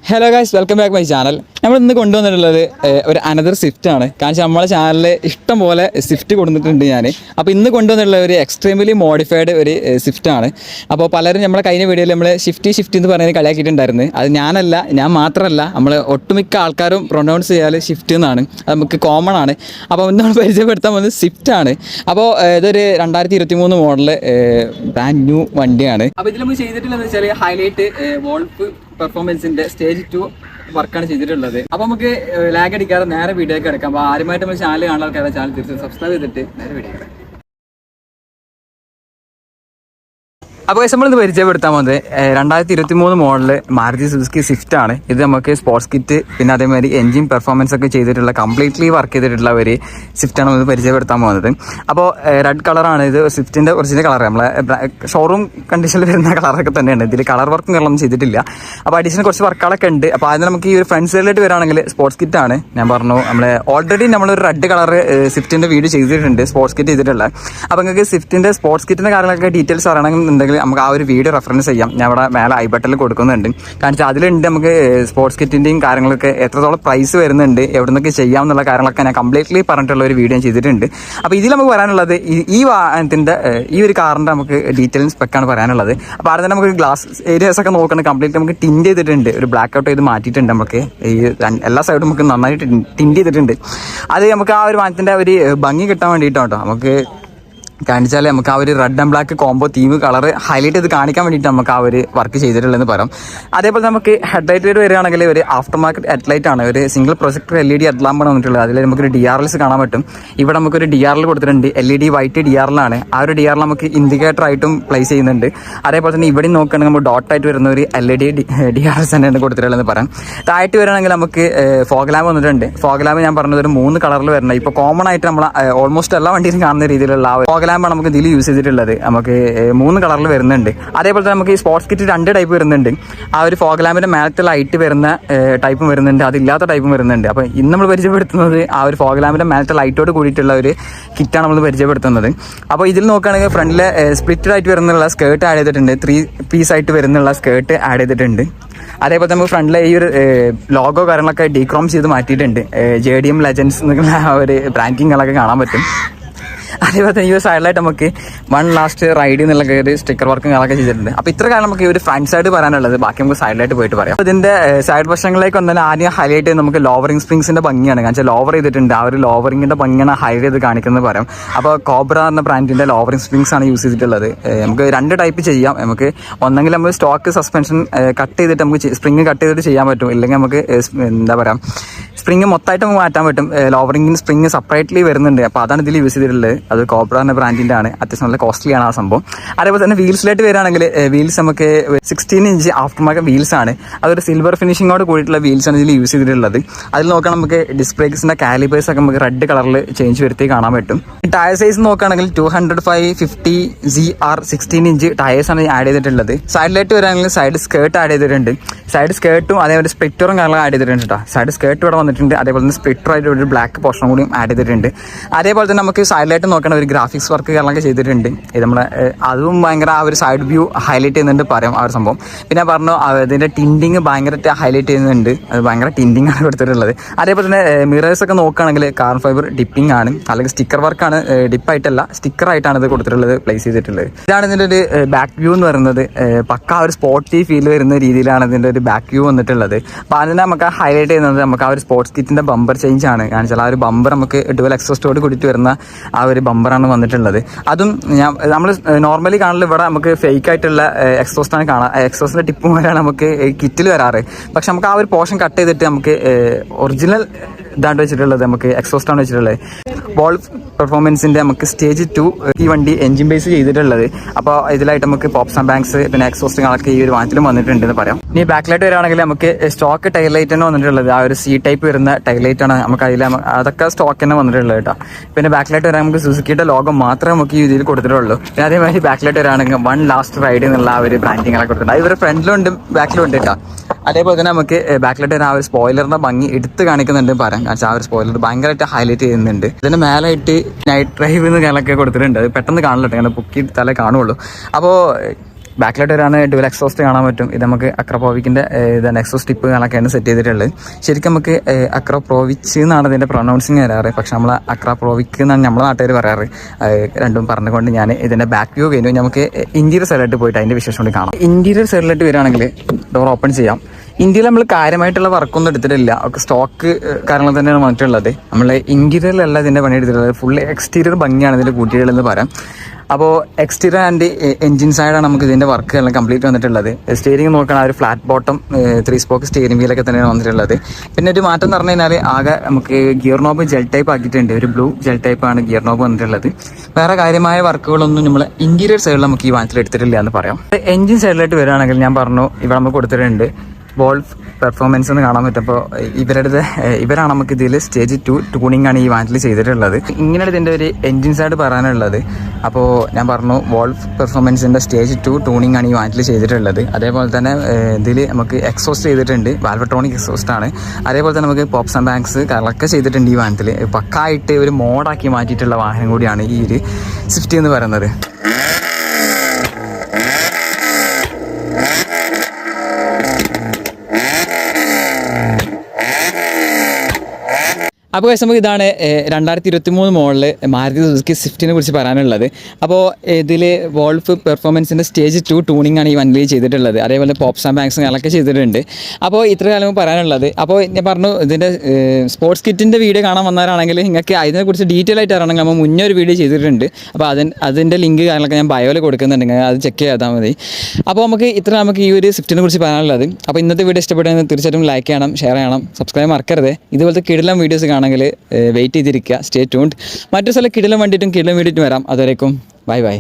Hello guys, welcome back my channel. നമ്മൾ ഇന്ന് കൊണ്ടുവന്നിട്ടുള്ളത് ഒരു അനദർ സ്വിഫ്റ്റ് ആണ്. കാരണം നമ്മളെ ചാനലിൽ ഇഷ്ടം പോലെ സ്വിഫ്റ്റ് കൊടുത്തിട്ടുണ്ട് ഞാൻ. അപ്പോൾ ഇന്ന് കൊണ്ടുവന്നിട്ടുള്ള ഒരു എക്സ്ട്രീംലി മോഡിഫൈഡ് ഒരു സ്വിഫ്റ്റ് ആണ്. അപ്പോൾ പലരും നമ്മളെ കഴിഞ്ഞ വീഡിയോയിൽ നമ്മൾ ഷിഫ്റ്റ് എന്ന് പറയുന്നത് കളിയാക്കിയിട്ടുണ്ടായിരുന്നു. അത് ഞാൻ മാത്രമല്ല, നമ്മൾ ഒട്ടുമിക്ക ആൾക്കാരും പ്രൊനൗൺസ് ചെയ്യാൽ ഷിഫ്റ്റ് എന്നാണ്. അത് നമുക്ക് കോമൺ ആണ്. അപ്പോൾ ഇന്ന് നമ്മൾ പരിചയപ്പെടുത്താൻ പോകുന്നത് സ്വിഫ്റ്റ് ആണ്. അപ്പോൾ ഇതൊരു 2023 മോഡൽ ബ്രാൻഡ് ന്യൂ വണ്ടിയാണ്. അപ്പോൾ ഇതിൽ നമ്മൾ ചെയ്തിട്ടുള്ളതെന്ന് വെച്ചാൽ ഹൈലൈറ്റ് വോൾഫ് പെർഫോമൻസിന്റെ സ്റ്റേജ് 2 വർക്കാണ് ചെയ്തിട്ടുള്ളത്. അപ്പൊ നമുക്ക് ലാഗ് അടിക്കാതെ നേരെ വീഡിയോ ഒക്കെ എടുക്കാം. അപ്പൊ ആരുമായിട്ട് നമ്മൾ ചാനൽ കാണാൻ ആൾക്കാരെ ചാനൽ തിരിച്ച് സബ്സ്ക്രൈബ് ചെയ്തിട്ട് നേരെ വീഡിയോ എടുക്കാം. അപ്പോൾ നമ്മളിത് പരിചയപ്പെടുത്താൻ പോകുന്നത് 2023 മോഡല് മാരുതി സുസുക്കി സ്വിഫ്റ്റ് ആണ്. ഇത് നമുക്ക് സ്പോർട്സ് കിറ്റ് പിന്നെ അതേമാതിരി എൻജിൻ പെർഫോമൻസ് ഒക്കെ ചെയ്തിട്ടുള്ള കംപ്ലീറ്റ്ലി വർക്ക് ചെയ്തിട്ടുള്ള ഒരു സ്വിഫ്റ്റാണ് നമ്മൾ പരിചയപ്പെടുത്താൻ പോകുന്നത്. അപ്പോൾ റെഡ് കളറാണ് ഇത്. സ്വിഫ്റ്റിന്റെ ഒറിജിനൽ കളർ നമ്മളെ ഷോറൂം കണ്ടീഷനിൽ വരുന്ന കളറൊക്കെ തന്നെയാണ്. ഇതിൽ കളർ വർക്കും കാര്യങ്ങളൊന്നും ചെയ്തിട്ടില്ല. അപ്പോൾ അഡീഷണൽ കുറച്ച് വർക്കുകളൊക്കെ ഉണ്ട്. അപ്പോൾ അതിന് നമുക്ക് ഈ ഒരു ഫ്രണ്ട് സൈഡിലായിട്ട് വരാണെങ്കിൽ സ്പോർട്സ് കിറ്റ് ആണ്. ഞാൻ പറഞ്ഞു നമ്മളെ ഓൾറെഡി നമ്മളൊരു റെഡ് കളർ സ്വിഫ്റ്റിന്റെ വീഡിയോ ചെയ്തിട്ടുണ്ട്, സ്പോർട്സ് കിറ്റ് ചെയ്തിട്ടുള്ള. അപ്പോൾ നിങ്ങൾക്ക് സ്വിഫ്റ്റിന്റെ സ്പോർട്സ് കിറ്റിന്റെ കാര്യങ്ങളൊക്കെ ഡീറ്റെയിൽസ് അറിയണമെന്നുണ്ടെങ്കിൽ നമുക്ക് ആ ഒരു വീഡിയോ റെഫറൻസ് ചെയ്യാം. ഞാൻ ഇവിടെ മേലെ ഐ ബട്ടണിൽ കൊടുക്കുന്നുണ്ട്. കാരണം അതിലുണ്ട് നമുക്ക് സ്പോർട്സ് കിറ്റിന്റെയും കാര്യങ്ങളൊക്കെ എത്രത്തോളം പ്രൈസ് വരുന്നുണ്ട്, എവിടെ നിന്നൊക്കെ ചെയ്യാമെന്നുള്ള കാര്യങ്ങളൊക്കെ ഞാൻ കംപ്ലീറ്റ്ലി പറഞ്ഞിട്ടുള്ള ഒരു വീഡിയോ ചെയ്തിട്ടുണ്ട്. അപ്പോൾ ഇതിൽ നമുക്ക് പറയാനുള്ളത് ഈ വാഹനത്തിന്റെ ഈ ഒരു കാറിന്റെ നമുക്ക് ഡീറ്റെയിൽസ് സ്പെക്കാണ് പറയാനുള്ളത്. അപ്പോൾ ആദ്യം തന്നെ നമുക്ക് ഗ്ലാസ് ഏരിയാസ് ഒക്കെ നോക്കണം. കംപ്ലീറ്റ് നമുക്ക് ടിൻറ്റ് ചെയ്തിട്ടുണ്ട്, ഒരു ബ്ലാക്ക് ഔട്ട് ചെയ്ത് മാറ്റിയിട്ടുണ്ട്. നമുക്ക് ഈ എല്ലാ സൈഡും നമുക്ക് നന്നായിട്ട് ടിൻറ്റ് ചെയ്തിട്ടുണ്ട്. അത് നമുക്ക് ആ ഒരു വാഹനത്തിന്റെ ഒരു ഭംഗി കിട്ടാൻ വേണ്ടിയിട്ടോ നമുക്ക് കാണിച്ചാൽ നമുക്ക് ആ ഒരു red and black combo theme colour highlight ചെയ്ത് കാണിക്കാൻ വേണ്ടിയിട്ട് നമുക്ക് ആ ഒരു വർക്ക് ചെയ്തിട്ടുള്ളതെന്ന് പറയാം. അതേപോലെ നമുക്ക് ഹെഡ്ലൈറ്റ് വരികയാണെങ്കിൽ ഒരു ആഫ്റ്റർ മാർക്കറ്റ് ഹെഡ്ലൈറ്റ് ആണ്. ഒരു സിംഗിൾ പ്രൊജക്ടർ LED ഹെഡ്ലാമ്പാണ് വന്നിട്ടുള്ളത്. അതിൽ നമുക്കൊരു DRLs കാണാൻ പറ്റും. ഇവിടെ നമുക്കൊരു DRL കൊടുത്തിട്ടുണ്ട്, LED വൈറ്റ് DRL ആണ്. ആ ഒരു DRL നമുക്ക് ഇൻഡിക്കേറ്റർ ആയിട്ടും പ്ലേസ് ചെയ്യുന്നുണ്ട്. അതേപോലെ തന്നെ ഇവിടെ നോക്കുകയാണെങ്കിൽ നമുക്ക് ഡോട്ട് ആയിട്ട് വരുന്ന ഒരു LED DRLs തന്നെയാണ് കൊടുത്തിട്ടുള്ളതെന്ന് പറയാം. താഴത്ത് വരികയാണെങ്കിൽ നമുക്ക് ഫോഗ് ലാമ്പ് വന്നിട്ടുണ്ട്. ഫോഗ് ലാമ്പ് ഞാൻ പറഞ്ഞത് ഒരു 3 കളറിൽ വരുന്നത്. ഇപ്പോൾ കോമൺ ആയിട്ട് നമ്മൾ ഓൾമോസ്റ്റ് എല്ലാ വണ്ടിയിലും കാണുന്ന രീതിയിലുള്ള ഫോഗ് ലാമ്പാണ് നമുക്ക് ഇതിൽ യൂസ് ചെയ്തിട്ടുള്ളത്. നമുക്ക് 3 കളറിൽ വരുന്നുണ്ട്. അതേപോലെ തന്നെ നമുക്ക് ഈ സ്പോർട്സ് കിറ്റ് 2 ടൈപ്പ് വരുന്നുണ്ട്. ആ ഒരു ഫോഗ് ലാമ്പിന്റെ മേലത്തെ ലൈറ്റ് വരുന്ന ടൈപ്പും വരുന്നുണ്ട്, അതില്ലാത്ത ടൈപ്പും വരുന്നുണ്ട്. അപ്പോൾ ഇന്ന് നമ്മൾ പരിചയപ്പെടുത്തുന്നത് ആ ഒരു ഫോഗ് ലാമ്പിന്റെ മേലത്തെ ലൈറ്റോട് കൂടിയിട്ടുള്ള ഒരു കിറ്റാണ് നമ്മൾ പരിചയപ്പെടുത്തുന്നത്. അപ്പോൾ ഇതിൽ നോക്കുകയാണെങ്കിൽ ഫ്രണ്ടിലെ സ്പ്ലിറ്റഡ് ആയിട്ട് വരുന്നുള്ള സ്കേർട്ട് ആഡ് ചെയ്തിട്ടുണ്ട്. 3 പീസ് ആയിട്ട് വരുന്നുള്ള സ്കേർട്ട് ആഡ് ചെയ്തിട്ടുണ്ട്. അതേപോലെ നമുക്ക് ഫ്രണ്ടിലെ ഈ ഒരു ലോഗോ കാര്യങ്ങളൊക്കെ ഡീക്രോം ചെയ്ത് മാറ്റിയിട്ടുണ്ട്. JDM ലെജൻഡ്സ് എന്നുള്ള ആ ഒരു ബ്രാൻഡിങ്ങുകളൊക്കെ കാണാൻ പറ്റും. അതേപോലെ തന്നെ ഈ ഒരു സൈഡിലായിട്ട് നമുക്ക് 1 ലാസ്റ്റ് റൈഡ് എന്നുള്ള ഒരു സ്റ്റിക്കർ വർക്കും കാര്യങ്ങളൊക്കെ ചെയ്തിട്ടുണ്ട്. അപ്പോൾ ഇത്ര കാലം നമുക്ക് ഈ ഒരു ഫ്രണ്ട് സൈഡ് പറയാനുള്ളത്. ബാക്കി നമുക്ക് സൈഡിലായിട്ട് പോയിട്ട് പറയാം. അപ്പോൾ ഇതിന്റെ സൈഡ് വശങ്ങളിലേക്ക് വന്നാൽ ആദ്യം ഹൈലൈറ്റ് ചെയ്ത് നമുക്ക് ലോവറിംഗ് സ്പ്രിങ്സിന്റെ ഭംഗിയാണ്. കാരണം വെച്ചാൽ ലോവർ ചെയ്തിട്ടുണ്ട്. ആ ഒരു ലോവറിംഗിന്റെ ഭംഗിയാണ് ഹൈലൈറ്റ് ചെയ്ത് കാണിക്കുന്നത് പറയാം. അപ്പോൾ കോബ്ര എന്ന ബ്രാൻഡിന്റെ ലോവറിംഗ് സ്പ്രിങ്സ് ആണ് യൂസ് ചെയ്തിട്ടുള്ളത്. നമുക്ക് 2 ടൈപ്പ് ചെയ്യാം. നമുക്ക് ഒന്നെങ്കിൽ നമുക്ക് സ്റ്റോക്ക് സസ്പെൻഷൻ കട്ട് ചെയ്തിട്ട് നമുക്ക് സ്പ്രിങ് കട്ട് ചെയ്തിട്ട് ചെയ്യാൻ പറ്റും. ഇല്ലെങ്കിൽ നമുക്ക് എന്താ പറയുക സ്പ്രിങ് മൊത്തമായിട്ട് നമുക്ക് മാറ്റാൻ പറ്റും. ലോവറിംഗിന് സ്പ്രിങ് സെപ്പറേറ്റ്ലി വരുന്നുണ്ട്. അപ്പോൾ അതാണ് ഇതിൽ യൂസ് ചെയ്തിട്ടുള്ളത്. അത് കോബ്ര എന്ന ബ്രാൻഡിന്റെ ആണ്. അത്യാവശ്യം നല്ല കോസ്റ്റ്ലി ആണ് ആ സംഭവം. അതേപോലെ തന്നെ വീൽസിലായിട്ട് വരികയാണെങ്കിൽ വീൽസ് നമുക്ക് 16 ഇഞ്ച് ആഫ്റ്റർ മാർക്കറ്റ് വീൽസ് ആണ്. അതൊരു സിൽവർ ഫിനിഷിങ്ങോട് കൂടിയിട്ടുള്ള വീൽസ് ആണ് ഇതിൽ യൂസ് ചെയ്തിട്ടുള്ളത്. അതിൽ നോക്കാൻ നമുക്ക് ഡിസ്ക് ബ്രേക്സിന്റെ കാലിബേഴ്സ് ഒക്കെ നമുക്ക് റെഡ് കളറിൽ ചേഞ്ച് വരുത്തി കാണാൻ പറ്റും. ടയർ സൈസ് നോക്കുകയാണെങ്കിൽ 205/50 ZR 16 ഇഞ്ച് ടയേഴ്സ് ആണ് ആഡ് ചെയ്തിട്ടുള്ളത്. സൈഡിലായിട്ട് വരികയാണെങ്കിൽ സൈഡ് സ്കേർട്ട് ആഡ് ചെയ്തിട്ടുണ്ട്. സൈഡ് സ്കേർട്ടും അതേപോലെ സ്പ്ലിറ്ററും കാര്യങ്ങളും ആഡ് ചെയ്തിട്ടുണ്ട് കേട്ടോ. സൈഡ് സ്കേർട്ട് ഇവിടെ വന്നിട്ടുണ്ട്. അതേപോലെ തന്നെ സ്പ്ലിറ്റർ ആയിട്ട് ഒരു ബ്ലാക്ക് പോർഷനും കൂടി ആഡ് ചെയ്തിട്ടുണ്ട്. അതേപോലെ തന്നെ നമുക്ക് സൈഡിലായിട്ട് നോക്കണ ഒരു ഗ്രാഫിക്സ് വർക്ക് കാര്യങ്ങളൊക്കെ ചെയ്തിട്ടുണ്ട്. ഇത് നമ്മളെ അതും ഭയങ്കര ആ ഒരു സൈഡ് വ്യൂ ഹൈലൈറ്റ് ചെയ്യുന്നുണ്ട് പറയാം ആ ഒരു സംഭവം. പിന്നെ പറഞ്ഞു അതിന്റെ ടിൻഡിങ് ഭയങ്കരമായിട്ട് ഹൈലൈറ്റ് ചെയ്യുന്നുണ്ട്. അത് ഭയങ്കര ടിൻഡിങ് ആണ് കൊടുത്തിട്ടുള്ളത്. അതേപോലെ തന്നെ മിറേഴ്സ് ഒക്കെ നോക്കുകയാണെങ്കിൽ കാർബൺ ഫൈബർ ഡിപ്പിംഗ് ആണ്, അല്ലെങ്കിൽ സ്റ്റിക്കർ വർക്കാണ്. ഡിപ്പായിട്ടല്ല, സ്റ്റിക്കർ ആയിട്ടാണ് ഇത് കൊടുത്തിട്ടുള്ളത്, പ്ലേസ് ചെയ്തിട്ടുള്ളത്. ഇതാണ് ഇതിന്റെ ഒരു ബാക്ക് വ്യൂ എന്ന് പറയുന്നത്. പക്ക ഒരു സ്പോർട്ടി ഫീൽ വരുന്ന രീതിയിലാണ് ഇതിന്റെ ഒരു ബാക്ക് വ്യൂ വന്നിട്ടുള്ളത്. അപ്പോൾ അതിനെ നമുക്ക് ഹൈലൈറ്റ് ചെയ്യുന്നത് നമുക്ക് ആ ഒരു സ്പോർട്സ് കിറ്റിന്റെ ബമ്പർ ചേഞ്ച് ആണ്. കാരണം ആ ഒരു ബമ്പർ നമുക്ക് ഡുവൽ എക്സോസ്റ്റോട് കൂടിയിട്ട് വരുന്ന ആ ഒരു ബമ്പറാണ് വന്നിട്ടുള്ളത്. അതും നമ്മൾ നോർമലി കാണുന്നത് ഇവിടെ നമുക്ക് ഫേക്ക് ആയിട്ടുള്ള എക്സോസ്റ്റാണ് കാണാം. എക്സോസ്റ്റിന്റെ ടിപ്പ് പോലെയാണ് നമുക്ക് കിറ്റിൽ വരാറ്. പക്ഷെ നമുക്ക് ആ ഒരു പോർഷൻ കട്ട് ചെയ്തിട്ട് നമുക്ക് ഒറിജിനൽ ഇതാണ് വെച്ചിട്ടുള്ളത്. നമുക്ക് എക്സോസ്റ്റാണ് വെച്ചിട്ടുള്ളത്. വോൾഫ് പെർഫോമൻസിന്റെ നമുക്ക് സ്റ്റേജ് 2 ഈ വണ്ടി എഞ്ചിൻ ബേസ് ചെയ്തിട്ടുള്ളത്. അപ്പോൾ ഇതിലായിട്ട് നമുക്ക് പോപ്സ് ആൻഡ് ബാങ്ക്സ് പിന്നെ എക്സോസ്റ്റുകളൊക്കെ ഈ ഒരു വാഹനത്തിലും വന്നിട്ടുണ്ടെന്ന് പറയാം. ഇനി ബാക്കിലായിട്ട് വരികയാണെങ്കിൽ നമുക്ക് സ്റ്റോക്ക് ടൈൽ ലൈറ്റ് തന്നെ വന്നിട്ടുള്ളത്. ആ ഒരു C ടൈപ്പ് വരുന്ന ടൈൽ ലൈറ്റ് ആണ് നമുക്ക് അതിൽ അതൊക്കെ സ്റ്റോക്ക് തന്നെ വന്നിട്ടുള്ളത് കേട്ടോ. പിന്നെ ബാക്കിലായിട്ട് വരാൻ നമുക്ക് സുസുക്കിയുടെ ലോഗോ മാത്രമേ നമുക്ക് ഈ രീതിയിൽ കൊടുത്തിട്ടുള്ളൂ. പിന്നെ അതേമാതിരി ബാക്കിലായിട്ട് വരികയാണെങ്കിൽ 1 ലാസ്റ്റ് റൈഡ് എന്നുള്ള ആ ഒരു ബ്രാൻഡിങ്ങളൊക്കെ കൊടുത്തിട്ടുണ്ട്. ഇവരുടെ ഫ്രണ്ടിലും ഉണ്ട് ബാക്കിലും ഉണ്ട് കേട്ടോ. അതേപോലെ തന്നെ നമുക്ക് ബാക്കിലായിട്ട് ആ ഒരു സ്പോയിലറിന്റെ ഭംഗി എടുത്ത് കാണിക്കുന്നുണ്ട് പറയാം. കാരണം ആ ഒരു സ്പോയിലർ ഭയങ്കരമായിട്ട് ഹൈലൈറ്റ് ചെയ്യുന്നുണ്ട്. ഇതിന്റെ മേലായിട്ട് നൈറ്റ് ഡ്രൈവ് എന്ന് കാര്യങ്ങളൊക്കെ കൊടുത്തിട്ടുണ്ട്. അത് പെട്ടെന്ന് കാണില്ല, അങ്ങനെ പൊക്കി തല കാണുള്ളൂ. അപ്പോൾ ബാക്കിലോട്ട് വരാണ് ഡുവൽ എക്സോസ്റ്റ് കാണാൻ പറ്റും. ഇത് നമുക്ക് അക്രോപോവിക്കിൻ്റെ ഇതാണ് എക്സോസ്റ്റ് ടിപ്പ് കാണാനൊക്കെയാണ് സെറ്റ് ചെയ്തിട്ടുള്ളത്. ശരിക്കും നമുക്ക് അക്രോപോവിച്ച് എന്നാണ് ഇതിൻ്റെ പ്രൊനൗൺസിങ് വരാറ്, പക്ഷെ നമ്മൾ അക്രോപോവിക്ക് എന്നാണ് നമ്മളെ നാട്ടുകാർ പറയാറ്. രണ്ടും പറഞ്ഞുകൊണ്ട് ഞാൻ ഇതിൻ്റെ ബാക്ക് വ്യൂ കഴിഞ്ഞു. നമുക്ക് ഇൻറ്റീരിയർ സൈഡിലോട്ട് പോയിട്ട് അതിൻ്റെ വിശേഷം കൊണ്ട് കാണാം. ഇൻറ്റീരിയർ സൈഡിലോട്ട് വരികയാണെങ്കിൽ ഡോർ ഓപ്പൺ ചെയ്യാം. ഇന്ത്യയിൽ നമ്മൾ കാര്യമായിട്ടുള്ള വർക്കൊന്നും എടുത്തിട്ടില്ല, ഒക്കെ സ്റ്റോക്ക് കാര്യങ്ങൾ തന്നെയാണ് വന്നിട്ടുള്ളത്. നമ്മൾ ഇൻറ്റീരിയറിലല്ല ഇതിൻ്റെ പണി എടുത്തിട്ടുള്ളത്, ഫുൾ എക്സ്റ്റീരിയർ ഭംഗിയാണ് ഇതിൻ്റെ കൂട്ടികളെന്ന് പറയാം. അപ്പോൾ എക്സ്റ്റീരിയർ ആൻഡ് എൻജിൻ സൈഡാണ് നമുക്ക് ഇതിൻ്റെ വർക്ക് എല്ലാം കംപ്ലീറ്റ് വന്നിട്ടുള്ളത്. സ്റ്റിയറിംഗ് നോക്കണം, ഒരു ഫ്ലാറ്റ് ബോട്ടം 3 സ്പോക്ക് സ്റ്റിയറിംഗ് വീലൊക്കെ തന്നെയാണ് വന്നിട്ടുള്ളത്. പിന്നെ ഒരു മാറ്റം എന്ന് പറഞ്ഞു കഴിഞ്ഞാൽ ആകെ നമുക്ക് ഗിയർ നോബ് ജെൽ ടൈപ്പ് ആക്കിയിട്ടുണ്ട്, ഒരു ബ്ലൂ ജെൽ ടൈപ്പാണ് ഗിയർ നോബ് വന്നിട്ടുള്ളത്. വേറെ കാര്യമായ വർക്കുകളൊന്നും നമ്മൾ ഇൻറ്റീരിയർ സൈഡിൽ നമുക്ക് ഈ വാഹനത്തിൽ എടുത്തിട്ടില്ല എന്ന് പറയാം. എൻജിൻ സൈഡിലായിട്ട് വരികയാണെങ്കിൽ ഞാൻ പറഞ്ഞു ഇവിടെ നമുക്ക് കൊടുത്തിട്ടുണ്ട് വോൾഫ് പെർഫോമൻസ് എന്ന് കാണാൻ പറ്റും. അപ്പോൾ ഇവരാണ് നമുക്ക് ഇതിൽ സ്റ്റേജ് 2 ട്യൂണിംഗ് ആണ് ഈ വാഹനത്തിൽ ചെയ്തിട്ടുള്ളത്. ഇങ്ങനെയാണ് ഇതിൻ്റെ ഒരു എൻജിൻ സൈഡ് പറയാനുള്ളത്. അപ്പോൾ ഞാൻ പറഞ്ഞു വോൾഫ് പെർഫോമൻസിൻ്റെ സ്റ്റേജ് 2 ട്യൂണിംഗ് ആണ് ഈ വാഹനത്തിൽ ചെയ്തിട്ടുള്ളത്. അതേപോലെ തന്നെ ഇതിൽ നമുക്ക് എക്സോസ്റ്റ് ചെയ്തിട്ടുണ്ട്, വാൽവട്രോണിക് എക്സോസ്റ്റ് ആണ്. അതേപോലെ തന്നെ നമുക്ക് പോപ്സ് ആൻഡ് ബാങ്ക്സ് കളറൊക്കെ ചെയ്തിട്ടുണ്ട് ഈ വാഹനത്തിൽ. പക്കായിട്ട് ഒരു മോഡാക്കി മാറ്റിയിട്ടുള്ള വാഹനം കൂടിയാണ് ഈ ഒരു സ്വിഫ്റ്റ് എന്ന് പറയുന്നത്. അപ്പോൾ നമുക്ക് ഇതാണ് 2023 മോഡൽ മാരുതി സുസുക്കി സ്വിഫ്റ്റിനെ കുറിച്ച് പറയാനുള്ളത്. അപ്പോൾ ഇതിൽ വോൾഫ് പെർഫോമൻസിൻ്റെ സ്റ്റേജ് 2 ട്യൂണിംഗ് ആണ് ഈ വണ്ടിയിൽ ചെയ്തിട്ടുള്ളത്. അതേപോലെ പോപ്സ് ആൻഡ് ബാങ്ക്സും കാര്യങ്ങളൊക്കെ ചെയ്തിട്ടുണ്ട്. അപ്പോൾ ഇത്ര കാലം പറയാനുള്ളത്. അപ്പോൾ ഞാൻ പറഞ്ഞു ഇതിൻ്റെ സ്പോർട്സ് കിറ്റിൻ്റെ വീഡിയോ കാണാൻ വന്നവരാണെങ്കിൽ നിങ്ങൾക്ക് അതിനെക്കുറിച്ച് ഡീറ്റെയിൽ ആയിട്ട് അറിയണമെങ്കിൽ നമ്മൾ മുന്നേ ഒരു വീഡിയോ ചെയ്തിട്ടുണ്ട്. അപ്പോൾ അതിൻ്റെ ലിങ്ക് കാര്യങ്ങളൊക്കെ ഞാൻ ബയോയിൽ കൊടുക്കുന്നുണ്ട്, അത് ചെക്ക് ചെയ്താൽ മതി. അപ്പോൾ നമുക്ക് ഈ ഒരു സ്വിഫ്റ്റിനെ കുറിച്ച് പറയാനുള്ളത്. അപ്പോൾ ഇന്നത്തെ വീഡിയോ ഇഷ്ടപ്പെട്ടെങ്കിൽ തീർച്ചയായിട്ടും ലൈക്ക് ചെയ്യണം, ഷെയർ ചെയ്യണം, സബ്സ്ക്രൈബ് മറക്കരുത്. ഇതുപോലത്തെ കിടിലം വീഡിയോസ് കാണാൻ വെയിറ്റ് ചെയ്തിരിക്കുക. Stay tuned. മറ്റൊരു സ്ഥലം കിടിലം വണ്ടിയിട്ടും കിടിലം വീഡിയോട്ടും വരാം. അതുവരേക്കും ബൈ ബൈ.